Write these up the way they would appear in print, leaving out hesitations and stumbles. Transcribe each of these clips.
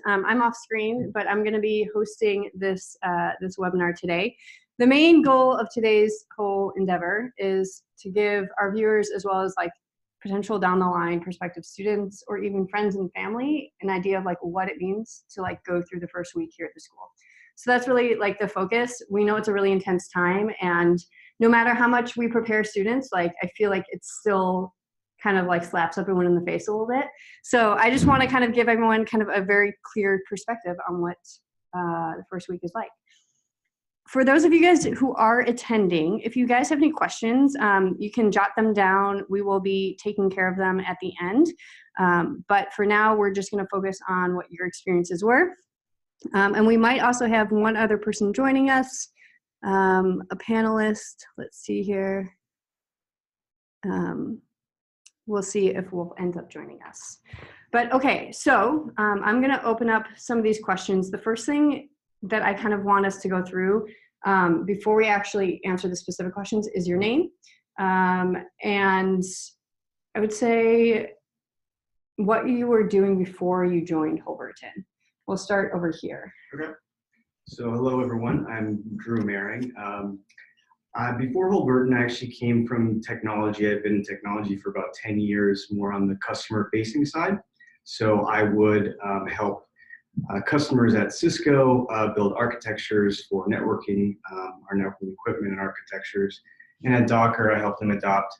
I'm off screen, but I'm going to be hosting this this webinar today. The main goal of today's whole endeavor is to give our viewers, as well as like potential down the line prospective students or even friends and family, an idea of like what it means to like go through the first week here at the school. So that's really like the focus. We know it's a really intense time, and no matter how much we prepare students, like I feel like it's still kind of like slaps everyone in the face a little bit. So I just want to kind of give everyone kind of a very clear perspective on what the first week is like. For those of you guys who are attending, if you guys have any questions, you can jot them down. We will be taking care of them at the end. But for now, we're just going to focus on what your experiences were. And we might also have one other person joining us, a panelist. Let's see here. We'll see if we'll end up joining us. But okay, so I'm going to open up some of these questions. The first thing that I kind of want us to go through before we actually answer the specific questions is your name. And I would say what you were doing before you joined Holberton. We'll start over here. Okay. So hello, everyone. I'm Drew Maring. Before Holberton, I actually came from technology. I've been in technology for about 10 years, more on the customer-facing side. So I would help customers at Cisco build architectures for networking, our networking equipment and architectures. And at Docker, I helped them adopt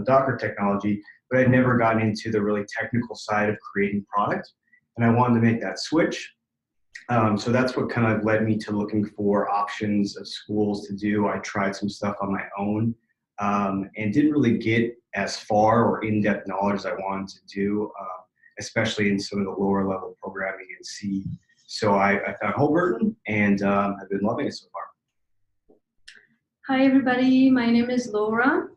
Docker technology, but I'd never gotten into the really technical side of creating product. And I wanted to make that switch. So that's what kind of led me to looking for options of schools to do. I tried some stuff on my own and didn't really get as far or in-depth knowledge as I wanted to do, especially in some of the lower level programming in C. So I found Holberton and I've been loving it so far. Hi everybody, my name is Laura.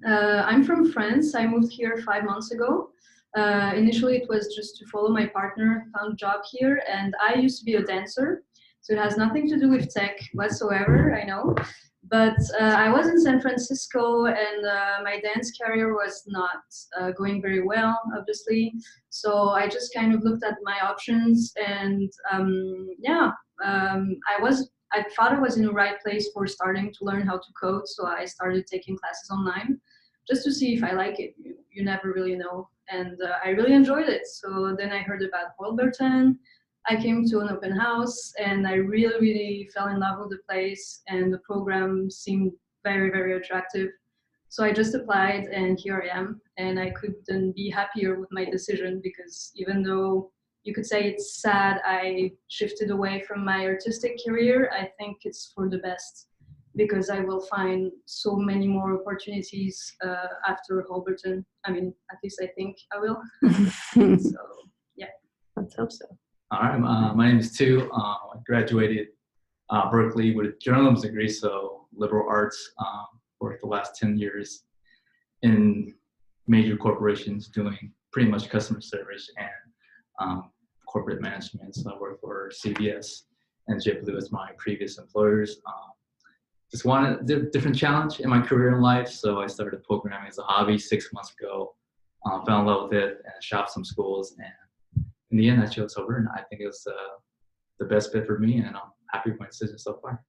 I'm from France. I moved here 5 months ago. Initially it was just to follow my partner, found a job here, and I used to be a dancer, so it has nothing to do with tech whatsoever, I know. But I was in San Francisco, and my dance career was not going very well, obviously. So I just kind of looked at my options, and I thought I was in the right place for starting to learn how to code. So I started taking classes online just to see if I like it. You never really know. And I really enjoyed it. So then I heard about Holberton. I came to an open house and I really, really fell in love with the place, and the program seemed very, very attractive. So I just applied and here I am, and I couldn't be happier with my decision, because even though you could say it's sad I shifted away from my artistic career, I think it's for the best, because I will find so many more opportunities after Holberton. I mean, at least I think I will. So, yeah. Let's hope so. All right, my name is Tu. I graduated Berkeley with a journalism degree, so liberal arts. Worked the last 10 years in major corporations doing pretty much customer service and corporate management. So I worked for CBS and JetBlue as my previous employers. Just wanted a different challenge in my career in life, so I started programming as a hobby 6 months ago. Fell in love with it and shopped some schools, and in the end I chose Holberton. I think it was the best fit for me, and I'm happy with my decision so far.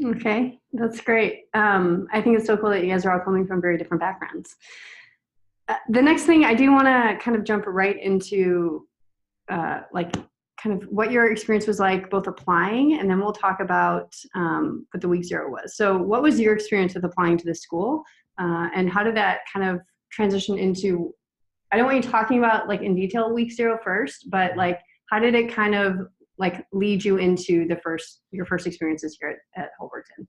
Okay, that's great. I think it's so cool that you guys are all coming from very different backgrounds. The next thing I do want to kind of jump right into like kind of what your experience was like both applying, and then we'll talk about what the week 0 was. So what was your experience with applying to this school, and how did that kind of transition into, I don't want you talking about like in detail week 0 first, but like how did it kind of like lead you into your first experiences here at Holberton?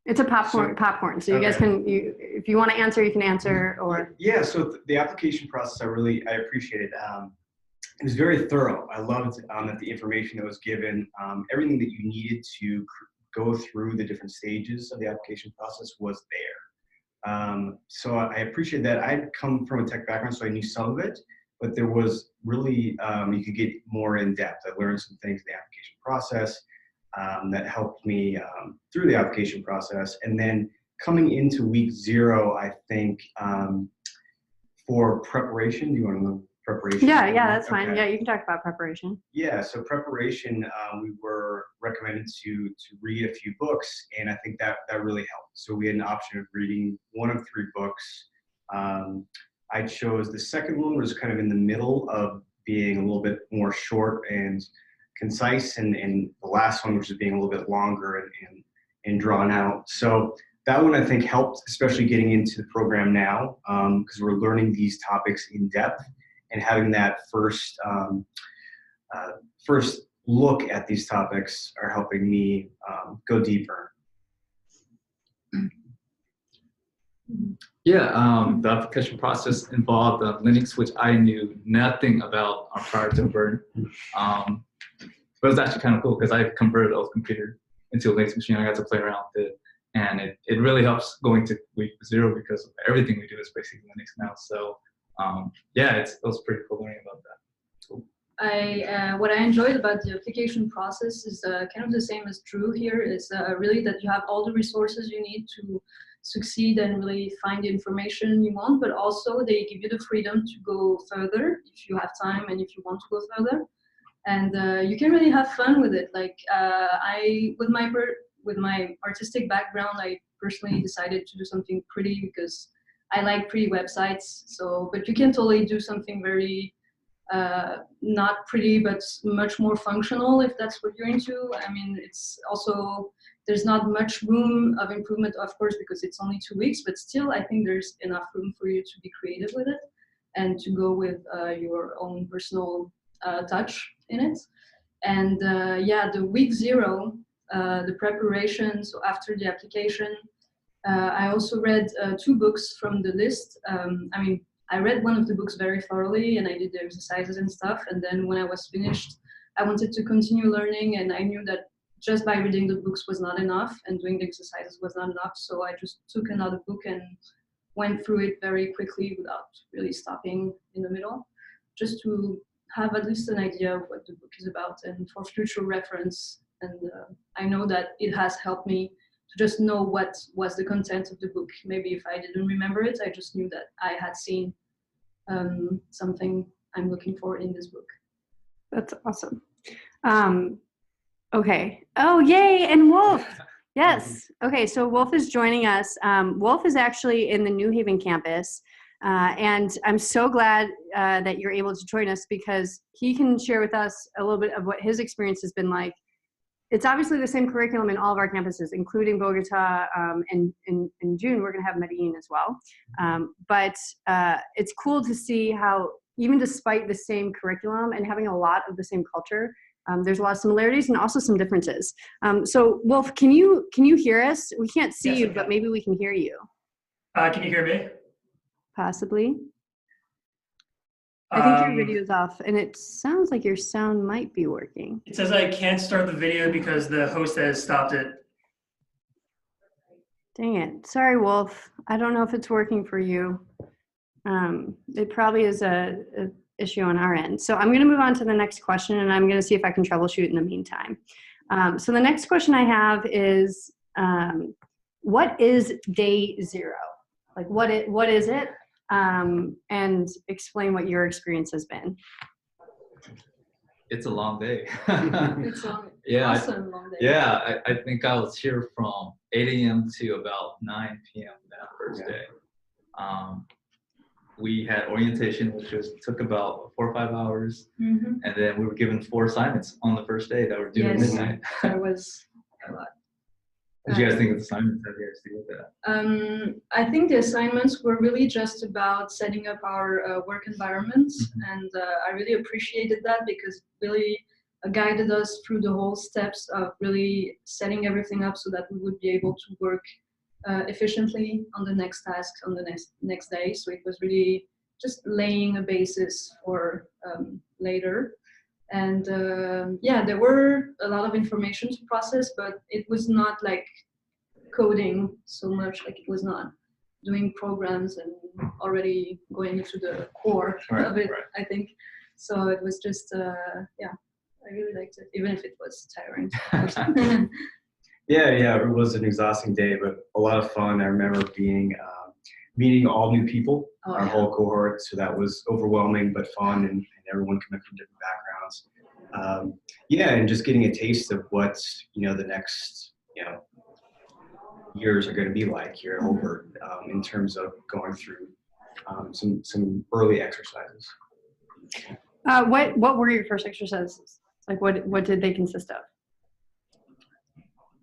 It's a popcorn. So you guys can, if you want to answer, you can answer, or. Yeah, so the application process, I appreciated. It was very thorough. I loved that the information that was given, everything that you needed to go through the different stages of the application process was there. So I appreciate that. I'd come from a tech background, so I knew some of it, but there was really, you could get more in depth. I learned some things in the application process that helped me through the application process. And then coming into week 0, I think for preparation, do you want to know preparation? Yeah, that's fine. Okay. Yeah, you can talk about preparation. Yeah, so preparation, we were recommended to read a few books, and I think that really helped. So we had an option of reading one of 3 books. I chose the second one, was kind of in the middle of being a little bit more short and concise, and the last one, which is being a little bit longer and drawn out. So that one I think helped, especially getting into the program now, because we're learning these topics in depth, and having that first look at these topics are helping me go deeper. Yeah, the application process involved Linux, which I knew nothing about prior to Holberton. But it was actually kind of cool because I converted an old computer into a Linux machine. I got to play around with it, and it really helps going to week 0 because everything we do is basically Linux now. So yeah, it was pretty cool learning about that. Cool. What I enjoyed about the application process is kind of the same as Drew here, is really that you have all the resources you need to succeed and really find the information you want, but also they give you the freedom to go further if you have time and if you want to go further. And you can really have fun with it. Like with my artistic background, I personally decided to do something pretty because I like pretty websites. So, but you can totally do something very not pretty, but much more functional if that's what you're into. I mean, it's also, there's not much room of improvement, of course, because it's only 2 weeks, but still, I think there's enough room for you to be creative with it and to go with your own personal touch in it. And yeah, the week 0, the preparation, so after the application, I also read 2 books from the list. I mean, I read one of the books very thoroughly and I did the exercises and stuff. And then when I was finished, I wanted to continue learning, and I knew that just by reading the books was not enough and doing the exercises was not enough. So I just took another book and went through it very quickly without really stopping in the middle, just to have at least an idea of what the book is about and for future reference. And I know that it has helped me to just know what was the content of the book. Maybe if I didn't remember it, I just knew that I had seen something I'm looking for in this book. That's awesome. Okay. Oh, yay. And Wolf. Yes. Okay. So Wolf is joining us. Wolf is actually in the New Haven campus. And I'm so glad that you're able to join us because he can share with us a little bit of what his experience has been like. It's obviously the same curriculum in all of our campuses, including Bogota, and in June, we're going to have Medellin as well. But it's cool to see how, even despite the same curriculum and having a lot of the same culture, there's a lot of similarities and also some differences. So Wolf, can you hear us? We can't see you, but maybe we can hear you. Can you hear me? Possibly. I think your video's off, and it sounds like your sound might be working. It says I can't start the video because the host has stopped it. Dang it. Sorry, Wolf. I don't know if it's working for you. It probably is a issue on our end. So I'm going to move on to the next question, and I'm going to see if I can troubleshoot in the meantime. So the next question I have is, what is day 0? Like, what is it? And explain what your experience has been. It's a long day. It's long. Yeah, Awesome long day. Yeah, I think I was here from 8 a.m. to about 9 p.m. that first day. We had orientation, which took about 4 or 5 hours, and then we were given 4 assignments on the first day that were due at midnight. That was a lot. What did you guys think of the assignments? How did you guys deal with that? I think the assignments were really just about setting up our work environments, and I really appreciated that because it really guided us through the whole steps of really setting everything up so that we would be able to work efficiently on the next task on the next day. So it was really just laying a basis for later. And yeah, there were a lot of information to process, but it was not like coding so much, like it was not doing programs and already going into the core of it, I think. So it was just, yeah, I really liked it, even if it was tiring. Yeah, it was an exhausting day, but a lot of fun. I remember being meeting all new people, Oh, our yeah. whole cohort. So that was overwhelming but fun, and everyone coming from different backgrounds. Yeah, and just getting a taste of what the next years are going to be like here at Holberton in terms of going through some early exercises. What were your first exercises? Like what did they consist of?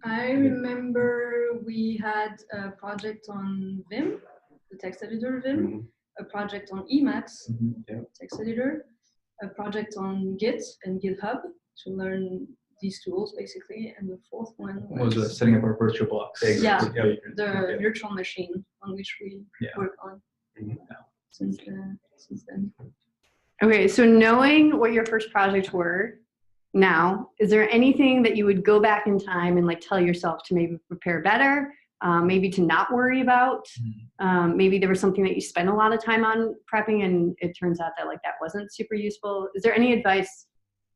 I remember we had a project on Vim, the text editor Vim, a project on Emacs, text editor, a project on Git and GitHub to learn these tools basically, and the fourth one was setting up our virtual box. Yeah, Yeah. the virtual machine on which we work on since then. Okay, so knowing what your first projects were now, is there anything that you would go back in time and like tell yourself to maybe prepare better, maybe to not worry about? Maybe there was something that you spent a lot of time on prepping and it turns out that like that wasn't super useful. Is there any advice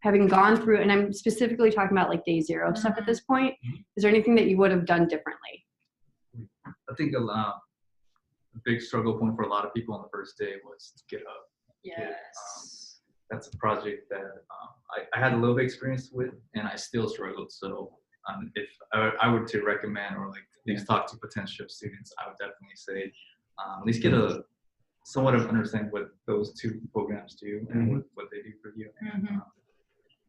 having gone through, and I'm specifically talking about like day zero stuff at this point, is there anything that you would have done differently? I think a big struggle point for a lot of people on the first day was GitHub. Yes. That's a project that I had a little bit of experience with, and I still struggled. So if I were to recommend or like at least talk to potential students, I would definitely say at least get a somewhat of understanding what those two programs do and what they do for you, and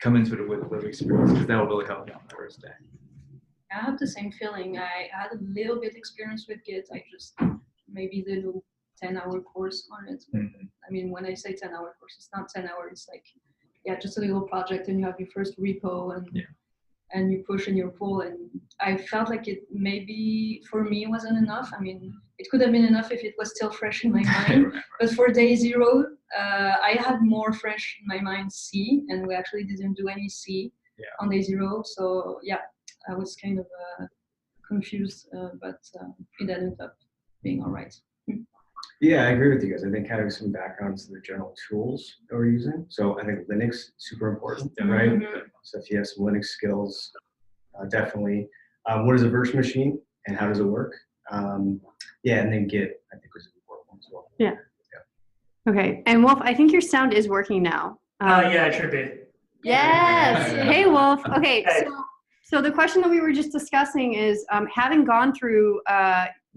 come into it with a little experience, because that will really help you on the first day. I have the same feeling. I had a little bit experience with Git. I just maybe did a 10-hour course on it. I mean, when I say 10-hour course, it's not 10 hours. It's like, just a little project, and you have your first repo, and you push and you pull. And I felt like it maybe for me wasn't enough. I mean, it could have been enough if it was still fresh in my mind. Right. But for day zero, I had more fresh in my mind C, and we actually didn't do any C on day zero. So I was kind of confused, but it ended up being all right. Yeah, I agree with you guys. I think having some backgrounds in the general tools that we're using. So I think Linux super important, right? So if you have some Linux skills, definitely. What is a virtual machine and how does it work? And then Git, I think was an important one as well. Yeah. Okay, and Wolf, I think your sound is working now. Yeah, it should be. Yes. Hey, Wolf. Okay, Hey. so the question that we were just discussing is having gone through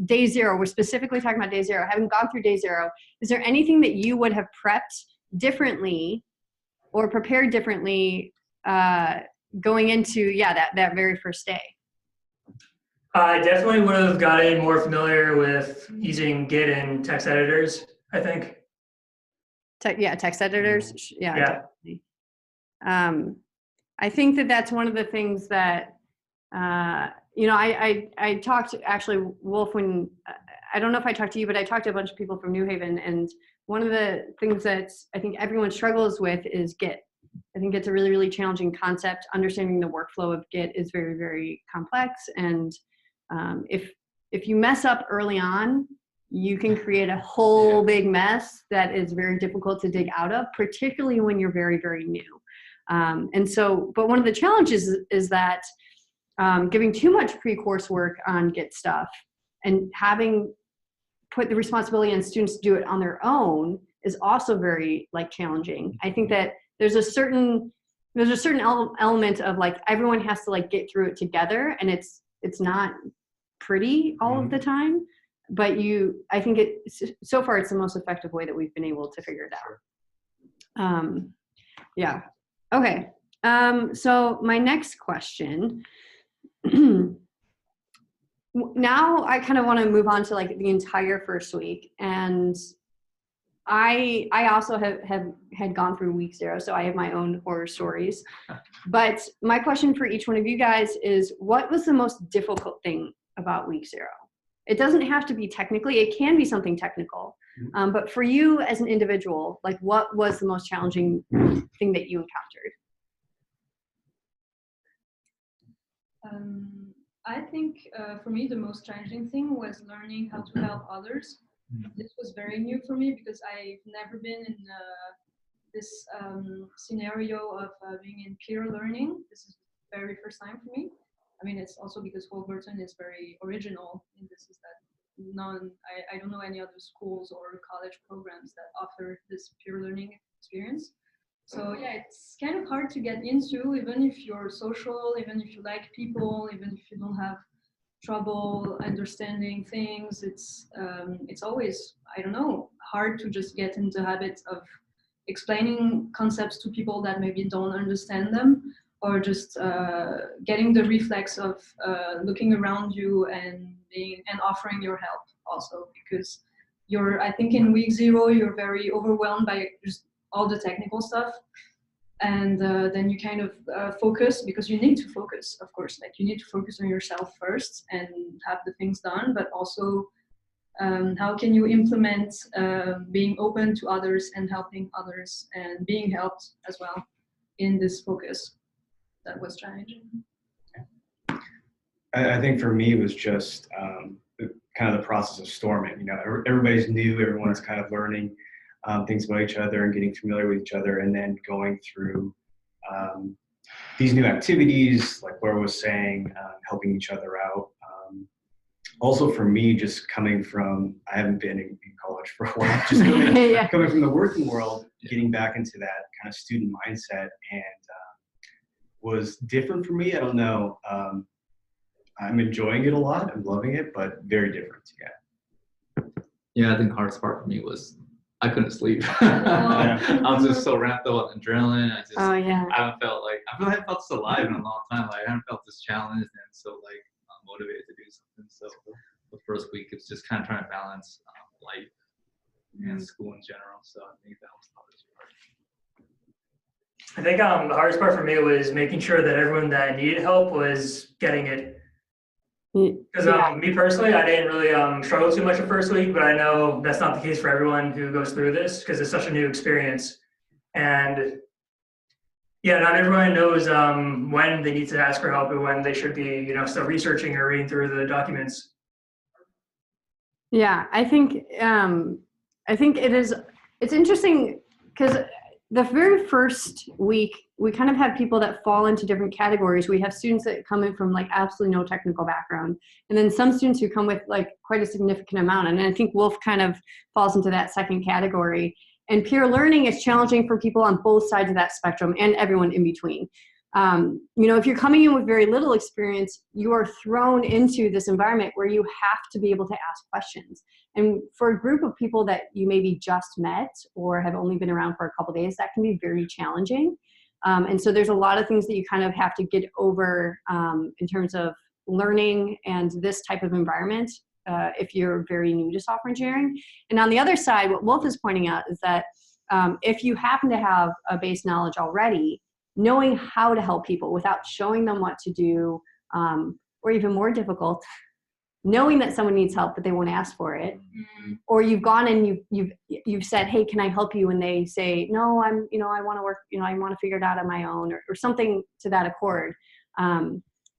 day zero, we're specifically talking about day zero, having gone through day zero, is there anything that you would have prepped differently or prepared differently going into, that very first day? I definitely would have gotten more familiar with using Git and text editors, I think. Text editors. Yeah. Yeah. Definitely. I think that's one of the things that, I talked actually, Wolf, when, I don't know if I talked to you, but I talked to a bunch of people from New Haven, and one of the things that I think everyone struggles with is Git. I think it's a really, really challenging concept. Understanding the workflow of Git is very, very complex, and if you mess up early on, you can create a whole big mess that is very difficult to dig out of, particularly when you're very, very new. But one of the challenges is that giving too much pre-course work on Git stuff and having put the responsibility on students to do it on their own is also very challenging. I think that there's a certain element of everyone has to get through it together, and it's not pretty all of the time, but I think so far it's the most effective way that we've been able to figure it out. Okay. So my next question, now I kind of want to move on to the entire first week, and I also had gone through week zero, so I have my own horror stories. But my question for each one of you guys is, what was the most difficult thing about week zero? It doesn't have to be technically, it can be something technical. But for you as an individual, what was the most challenging thing that you encountered? I think for me, the most challenging thing was learning how to help others. This was very new for me because I've never been in this scenario of being in peer learning. This is the very first time for me. I mean, it's also because Holberton is very original in this, is that I don't know any other schools or college programs that offer this peer learning experience. So yeah, it's kind of hard to get into, even if you're social, even if you like people, even if you don't have trouble understanding things. It's always, I don't know, hard to just get into the habit of explaining concepts to people that maybe don't understand them, or just getting the reflex of looking around you and offering your help also, because I think in week 0 you're very overwhelmed by just all the technical stuff, and then you kind of focus, because you need to focus, of course, like you need to focus on yourself first and have the things done, but also how can you implement being open to others and helping others and being helped as well in this focus. That was challenging. I think for me it was just kind of the process of storming. You know, everybody's new, everyone's kind of learning things about each other and getting familiar with each other, and then going through these new activities, like Laura was saying, helping each other out. Also for me, just coming from, I haven't been in college for a while, just coming from the working world, getting back into that kind of student mindset, and was different for me. I don't know. I'm enjoying it a lot. I'm loving it, but very different. Yeah. Yeah, I think the hardest part for me was I couldn't sleep. I was just so ramped up on adrenaline. I haven't felt like, I felt this alive in a long time. Like I haven't felt this challenged and so like motivated to do something. So the first week it's just kind of trying to balance life and school in general. So I think that was the hardest part. I think the hardest part for me was making sure that everyone that needed help was getting it. Because me personally, I didn't really struggle too much the first week, but I know that's not the case for everyone who goes through this, because it's such a new experience. And yeah, not everyone knows when they need to ask for help and when they should be, still researching or reading through the documents. Yeah, I think it's interesting because the very first week, we kind of have people that fall into different categories. We have students that come in from like absolutely no technical background, and then some students who come with like quite a significant amount. And I think Wolf kind of falls into that second category. And peer learning is challenging for people on both sides of that spectrum and everyone in between. If you're coming in with very little experience, you are thrown into this environment where you have to be able to ask questions. And for a group of people that you maybe just met or have only been around for a couple of days, that can be very challenging. And so there's a lot of things that you kind of have to get over in terms of learning and this type of environment if you're very new to software engineering. And on the other side, what Wolf is pointing out is that if you happen to have a base knowledge already, knowing how to help people without showing them what to do, or even more difficult, knowing that someone needs help but they won't ask for it, or you've gone and you've said, hey, can I help you? And they say, no, I want to work, I want to figure it out on my own, or something to that accord.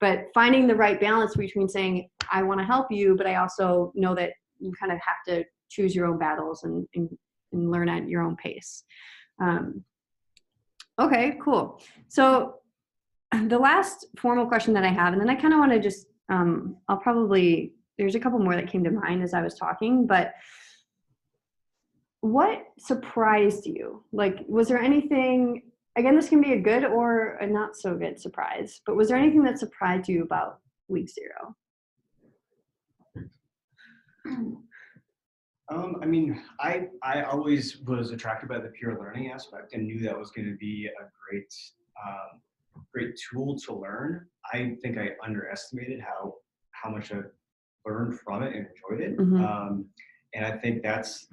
But finding the right balance between saying, I want to help you, but I also know that you kind of have to choose your own battles and learn at your own pace. Okay, cool. So the last formal question that I have, and then I kind of want to just, there's a couple more that came to mind as I was talking, but what surprised you? Like, was there anything, again, this can be a good or a not so good surprise, but was there anything that surprised you about week 0? I always was attracted by the pure learning aspect and knew that was going to be a great tool to learn. I think I underestimated how much I learned from it and enjoyed it. And I think that's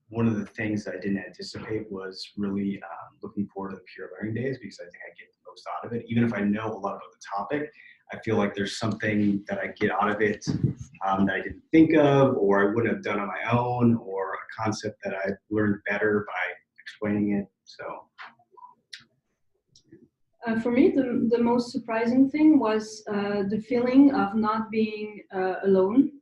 one of the things that I didn't anticipate was really looking forward to the pure learning days, because I think I get the most out of it. Even if I know a lot about the topic, I feel like there's something that I get out of it that I didn't think of, or I wouldn't have done on my own, or a concept that I learned better by explaining it. So. For me, the most surprising thing was the feeling of not being alone.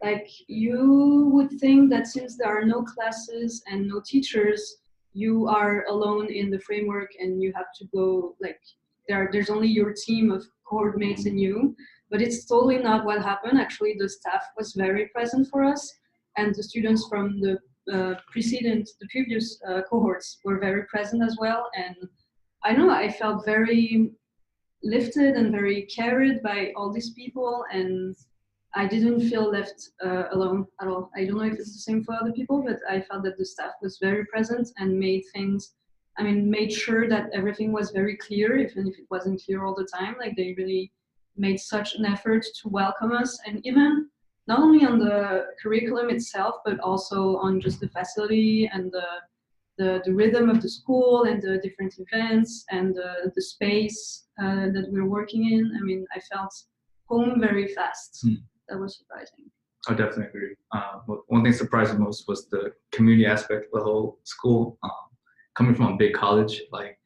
Like, you would think that since there are no classes and no teachers, you are alone in the framework and you have to go, like, there's only your team of cohort mates and you. but it's totally not what happened. Actually, the staff was very present for us, and the students from the previous cohorts were very present as well. And I know I felt very lifted and very carried by all these people, and I didn't feel left alone at all. I don't know if it's the same for other people, but I felt that the staff was very present and made sure that everything was very clear, even if it wasn't clear all the time. Like, they really made such an effort to welcome us, and even not only on the curriculum itself, but also on just the facility and the rhythm of the school and the different events and the space that we're working in. I mean, I felt home very fast. That was surprising. I definitely agree. One thing surprised me most was the community aspect of the whole school. Coming from a big college, like,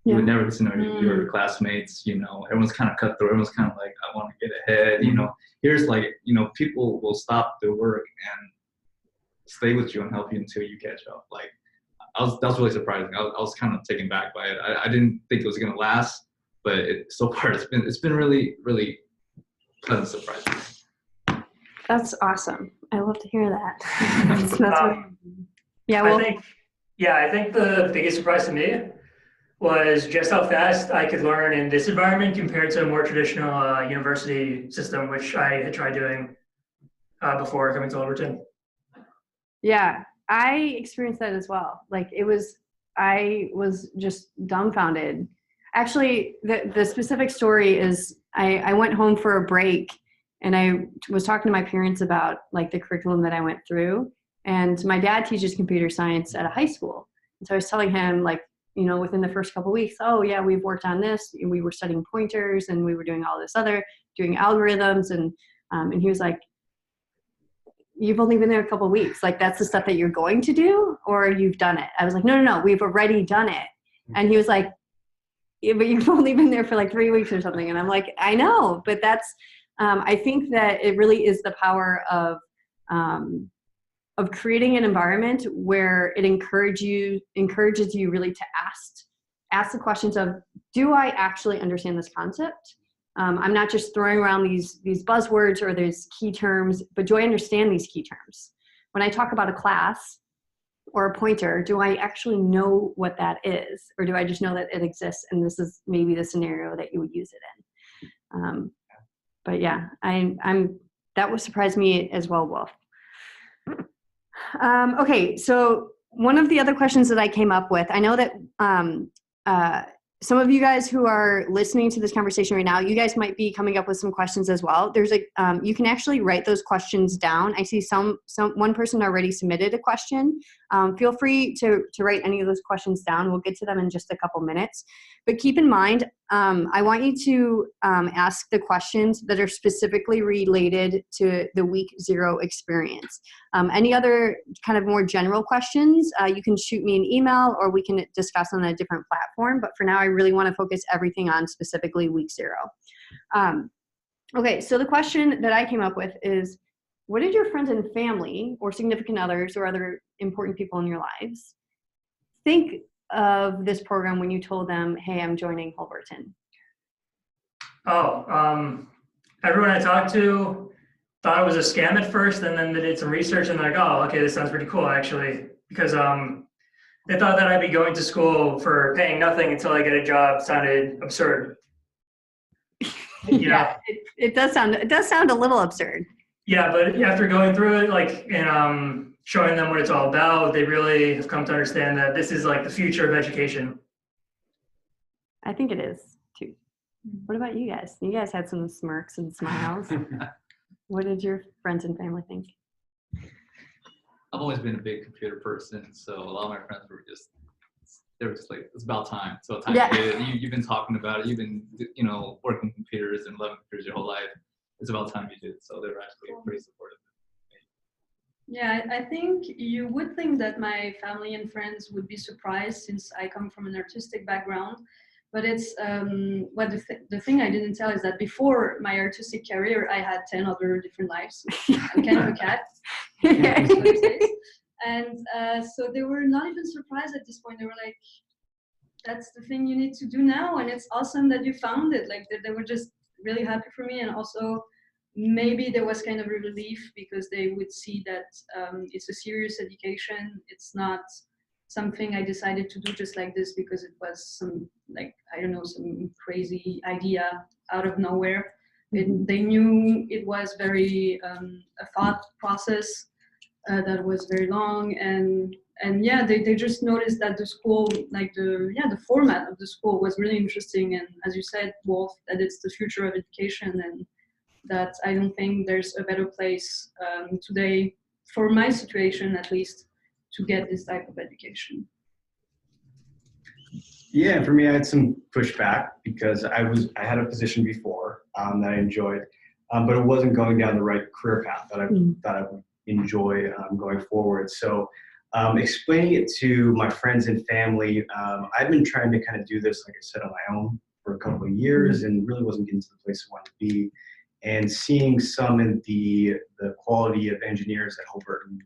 you would never get to know your classmates, you know, everyone's kind of cutthroat, everyone's kind of like, I want to get ahead, you know. Here's like, you know, people will stop their work and stay with you and help you until you catch up. Like, that was really surprising. I was kind of taken back by it. I didn't think it was gonna last, but so far it's been really, really pleasant surprise. That's awesome. I love to hear that. I think the biggest surprise to me was just how fast I could learn in this environment compared to a more traditional university system, which I had tried doing before coming to Holberton. Yeah, I experienced that as well. Like, I was just dumbfounded. Actually, the specific story is I went home for a break, and I was talking to my parents about like the curriculum that I went through. And my dad teaches computer science at a high school. And so I was telling him, like, you know, within the first couple of weeks, oh yeah, we've worked on this, and we were studying pointers, and we were doing all this other, doing algorithms. And he was like, you've only been there a couple of weeks. Like, that's the stuff that you're going to do, or you've done it? I was like, no, we've already done it. And he was like, yeah, but you've only been there for like 3 weeks or something. And I'm like, I know, but that's, I think that it really is the power of creating an environment where it encourages you really to ask the questions of, do I actually understand this concept? I'm not just throwing around these buzzwords or these key terms, but do I understand these key terms? When I talk about a class or a pointer, do I actually know what that is? Or do I just know that it exists and this is maybe the scenario that you would use it in? But yeah, that would surprise me as well, Wolf. Okay, so one of the other questions that I came up with, I know that some of you guys who are listening to this conversation right now, you guys might be coming up with some questions as well. There's you can actually write those questions down. I see one person already submitted a question. Feel free to write any of those questions down. We'll get to them in just a couple minutes. But keep in mind, I want you to ask the questions that are specifically related to the week 0 experience. Any other kind of more general questions, you can shoot me an email or we can discuss on a different platform. But for now, I really want to focus everything on specifically week 0. Okay, so the question that I came up with is, what did your friends and family or significant others or other important people in your lives think of this program when you told them, hey, I'm joining Holberton? Everyone I talked to thought it was a scam at first, and then they did some research and they're like, oh, okay, this sounds pretty cool actually, because they thought that I'd be going to school for paying nothing until I get a job sounded absurd. Yeah, it does sound a little absurd. Yeah, but after going through it, like, and showing them what it's all about, they really have come to understand that this is like the future of education. I think it is too. What about you guys? You guys had some smirks and smiles. What did your friends and family think? I've always been a big computer person, so a lot of my friends were just like, it's about time. So time to get it. You've been talking about it. You've been, you know, working with computers and loving computers your whole life. It's about time you did. So they were actually pretty supportive. Yeah, I think you would think that my family and friends would be surprised since I come from an artistic background. But it's the thing I didn't tell is that before my artistic career, I had 10 other different lives. I'm kind of a cat. And so they were not even surprised at this point. They were like, that's the thing you need to do now. And it's awesome that you found it. Like, they were just really happy for me. And also maybe there was kind of a relief because they would see that it's a serious education. It's not something I decided to do just like this because it was some, like, I don't know, some crazy idea out of nowhere. They knew it was very a thought process that was very long, and yeah, they just noticed that the school, like the format of the school was really interesting, and as you said, Wolf, that it's the future of education, and that I don't think there's a better place today, for my situation at least, to get this type of education. Yeah, and for me, I had some pushback because I had a position before that I enjoyed, but it wasn't going down the right career path that I would enjoy going forward. So explaining it to my friends and family, I've been trying to kind of do this, like I said, on my own for a couple of years, and really wasn't getting to the place I wanted to be. And seeing some of the quality of engineers that Holberton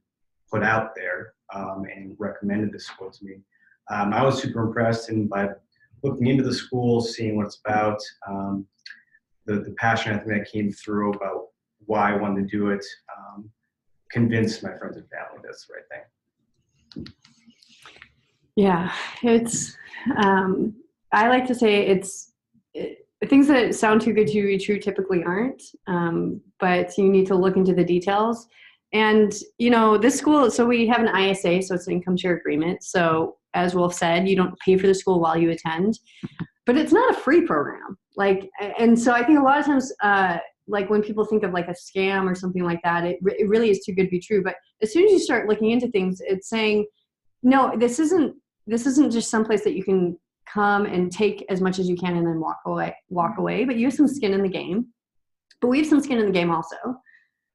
put out there and recommended this school to me, I was super impressed. And by looking into the school, seeing what it's about, the passion I think that came through about why I wanted to do it, convinced my friends and family that's the right thing. Yeah, it's, I like to say things that sound too good to be true typically aren't, but you need to look into the details. And, you know, this school, so we have an ISA, so it's an income share agreement. So as Wolf said, you don't pay for the school while you attend, but it's not a free program. Like, and so I think a lot of times, like when people think of like a scam or something like that, it really is too good to be true. But as soon as you start looking into things, it's saying, no, this isn't just someplace that you can come and take as much as you can and then walk away, but you have some skin in the game. But we have some skin in the game also,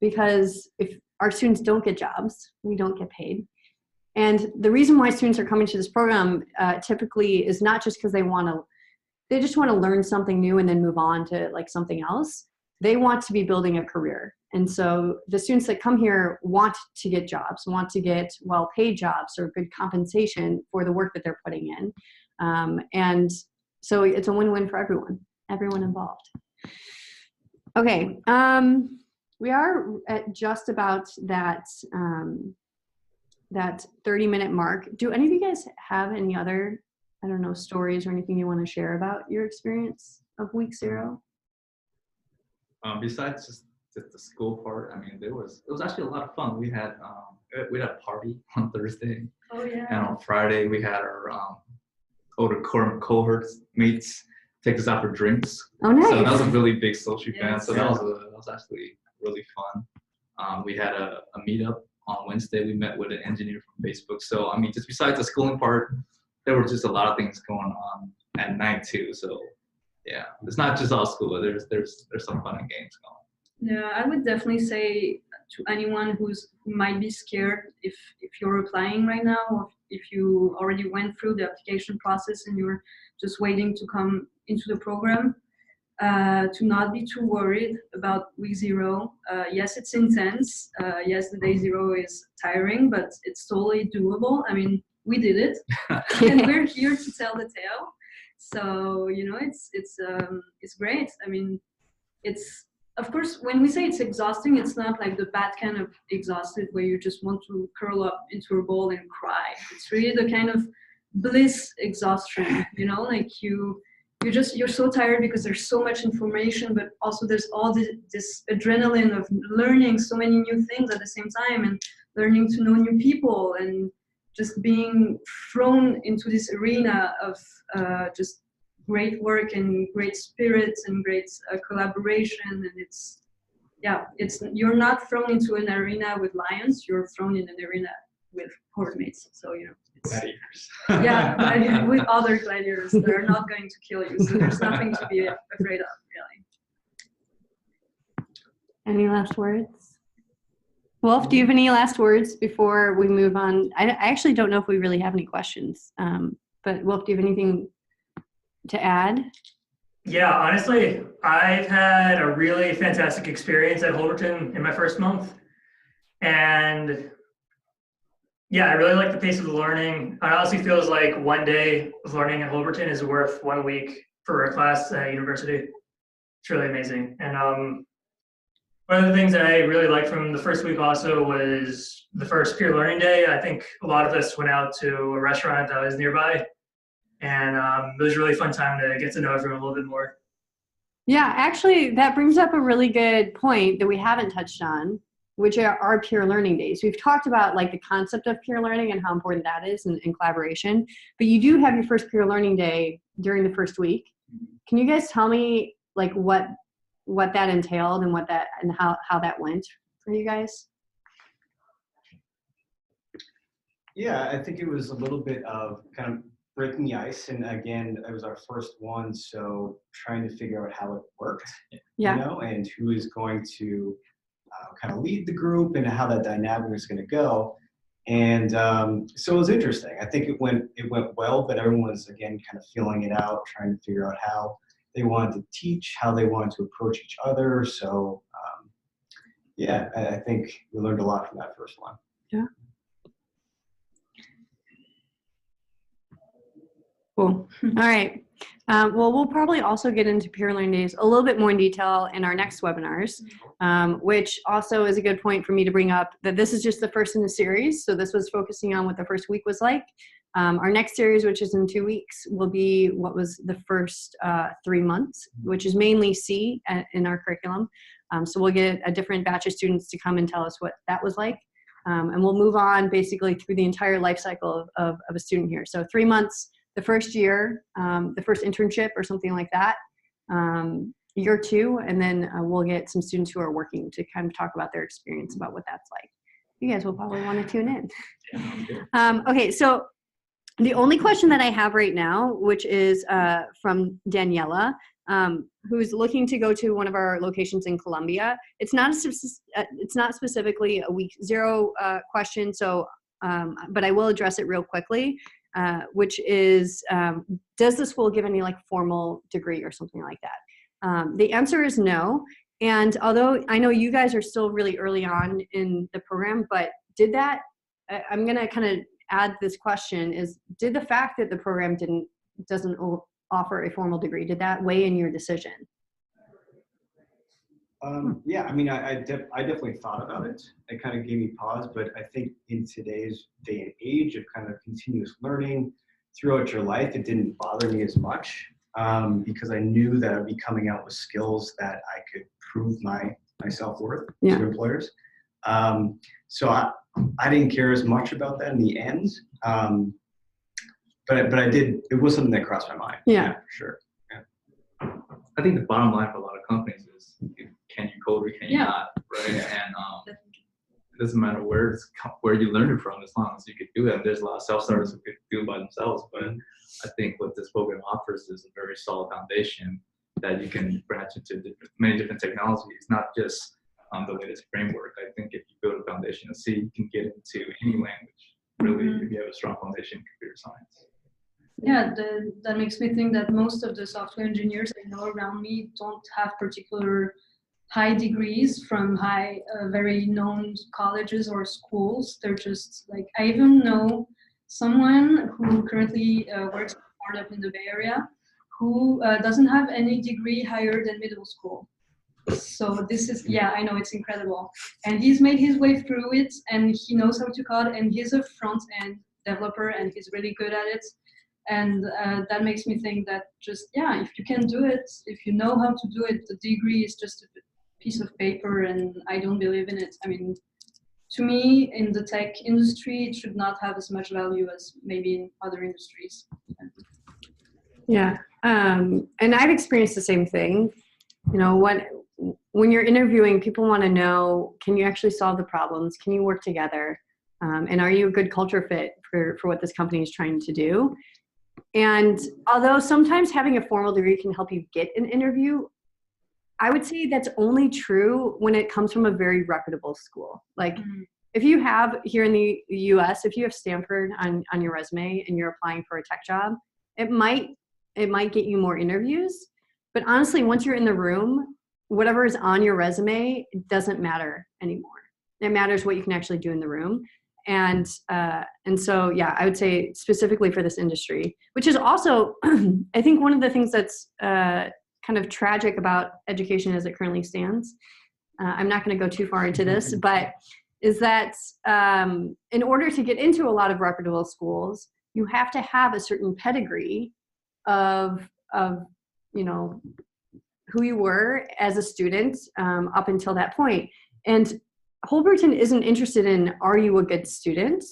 because if our students don't get jobs, we don't get paid. And the reason why students are coming to this program typically is not just because they just want to learn something new and then move on to like something else. They want to be building a career. And so the students that come here want to get jobs, want to get well-paid jobs or good compensation for the work that they're putting in. And so it's a win-win for everyone involved. Okay, we are at just about that 30-minute mark. Do any of you guys have any other, I don't know, stories or anything you want to share about your experience of week 0? Besides just the school part, I mean, it was actually a lot of fun. We had a party on Thursday. Oh yeah. And on Friday we had our older cohort mates take us out for drinks. Oh, nice. So that was a really big social event. Yes. So that was actually really fun. We had a meetup on Wednesday. We met with an engineer from Facebook. So I mean, just besides the schooling part, there were just a lot of things going on at night too. So yeah, it's not just all school. There's some fun and games going. Yeah, I would definitely say to anyone who might be scared, if you're applying right now, or if you already went through the application process and you're just waiting to come into the program, to not be too worried about week 0. Yes, it's intense. Yes, the day 0 is tiring, but it's totally doable. I mean, we did it, and we're here to tell the tale. So you know, it's great. I mean, it's, of course, when we say it's exhausting, it's not like the bad kind of exhausted where you just want to curl up into a ball and cry. It's really the kind of bliss exhaustion, you know, like you're so tired because there's so much information, but also there's all this adrenaline of learning so many new things at the same time, and learning to know new people, and just being thrown into this arena of just great work and great spirits and great collaboration. And you're not thrown into an arena with lions, you're thrown in an arena with horde mates. So, you know, Gladiators. Yeah, with other gladiators that are not going to kill you. So there's nothing to be afraid of, really. Any last words? Wolf, do you have any last words before we move on? I actually don't know if we really have any questions, but Wolf, do you have anything to add? Yeah, honestly, I've had a really fantastic experience at Holberton in my first month. And yeah, I really like the pace of the learning. It honestly feels like one day of learning at Holberton is worth 1 week for a class at university. it's really amazing. And one of the things that I really liked from the first week also was the first peer learning day. I think a lot of us went out to a restaurant that was nearby, and it was a really fun time to get to know everyone a little bit more. Yeah, actually, that brings up a really good point that we haven't touched on, which are our peer learning days. We've talked about like the concept of peer learning and how important that is in collaboration, but you do have your first peer learning day during the first week. Can you guys tell me like what that entailed and how that went for you guys? Yeah, I think it was a little bit of kind of breaking the ice, and again, it was our first one, so trying to figure out how it worked, Yeah. you know, and who is going to kind of lead the group and how that dynamic is going to go. And so it was interesting. I think it went well, but everyone was again kind of feeling it out, trying to figure out how they wanted to teach, how they wanted to approach each other. So yeah, I think we learned a lot from that first one. Yeah. Cool. All right. Well, we'll probably also get into peer learning days a little bit more in detail in our next webinars, which also is a good point for me to bring up that this is just the first in the series. So this was focusing on what the first week was like. Our next series, which is in 2 weeks, will be what was the first 3 months, which is mainly C in our curriculum. So we'll get a different batch of students to come and tell us what that was like. And we'll move on basically through the entire life cycle of a student here. So 3 months, the first year, the first internship or something like that, year 2, and then we'll get some students who are working to kind of talk about their experience about what that's like. You guys will probably want to tune in. Okay, so the only question that I have right now, which is from Daniela, who's looking to go to one of our locations in Columbia. It's not specifically a week 0 question, so but I will address it real quickly. Which is, does the school give any like formal degree or something like that? The answer is no. And although I know you guys are still really early on in the program, but I'm going to kind of add this question is, did the fact that the program doesn't offer a formal degree, did that weigh in your decision? Yeah, I mean, I definitely thought about it. It kind of gave me pause, but I think in today's day and age of kind of continuous learning throughout your life, it didn't bother me as much because I knew that I'd be coming out with skills that I could prove my self-worth to employers. So I didn't care as much about that in the end, but I did. It was something that crossed my mind. Yeah, for sure. Yeah. I think the bottom line for a lot of companies is, can you code or can you not, right? And it doesn't matter where you learned it from, as long as you could do it. There's a lot of self-starters who could do it by themselves, but I think what this program offers is a very solid foundation that you can branch into many different technologies, not just the latest framework. I think if you build a foundation of C, you can get into any language, really, if you have a strong foundation in computer science. Yeah, that makes me think that most of the software engineers I know around me don't have particular high degrees from very known colleges or schools. They're just like, I even know someone who currently works in a startup in the Bay Area who doesn't have any degree higher than middle school. So this is, I know, it's incredible. And he's made his way through it, and he knows how to code, and he's a front-end developer, and he's really good at it. And that makes me think that just, if you can do it, if you know how to do it, the degree is just a piece of paper, and I don't believe in it. I mean, to me, in the tech industry, it should not have as much value as maybe in other industries. Yeah, and I've experienced the same thing. You know, when you're interviewing, people want to know, can you actually solve the problems? Can you work together? And are you a good culture fit for what this company is trying to do? And although sometimes having a formal degree can help you get an interview, I would say that's only true when it comes from a very reputable school. Like if you have here in the US, if you have Stanford on your resume and you're applying for a tech job, it might get you more interviews. But honestly, once you're in the room, whatever is on your resume doesn't matter anymore. It matters what you can actually do in the room. And so, I would say specifically for this industry, which is also, I think one of the things that's kind of tragic about education as it currently stands, I'm not going to go too far into this, but is that in order to get into a lot of reputable schools, you have to have a certain pedigree of you know, who you were as a student up until that point. And Holberton isn't interested in, are you a good student?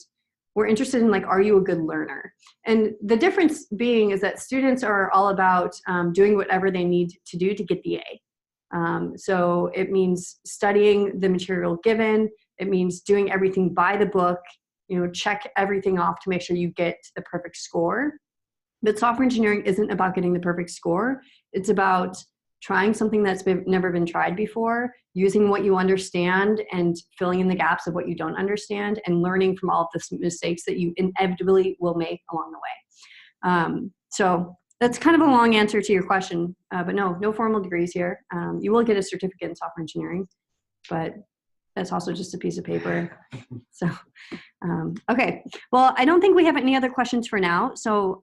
We're interested in, like, are you a good learner? And the difference being is that students are all about doing whatever they need to do to get the A. So it means studying the material given. It means doing everything by the book, you know, check everything off to make sure you get the perfect score. But software engineering isn't about getting the perfect score. It's about trying something that's never been tried before, using what you understand and filling in the gaps of what you don't understand, and learning from all of the mistakes that you inevitably will make along the way. So that's kind of a long answer to your question, but no formal degrees here. You will get a certificate in software engineering, but that's also just a piece of paper. So, okay. Well, I don't think we have any other questions for now. So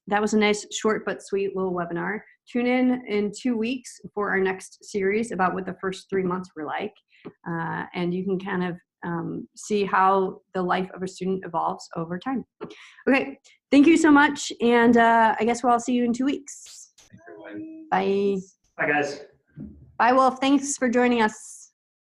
that was a nice, short but sweet little webinar. Tune in 2 weeks for our next series about what the first 3 months were like. And you can kind of see how the life of a student evolves over time. Okay, thank you so much. And I guess we'll all see you in 2 weeks. Thanks, everyone. Bye. Bye, guys. Bye, Wolf. Thanks for joining us.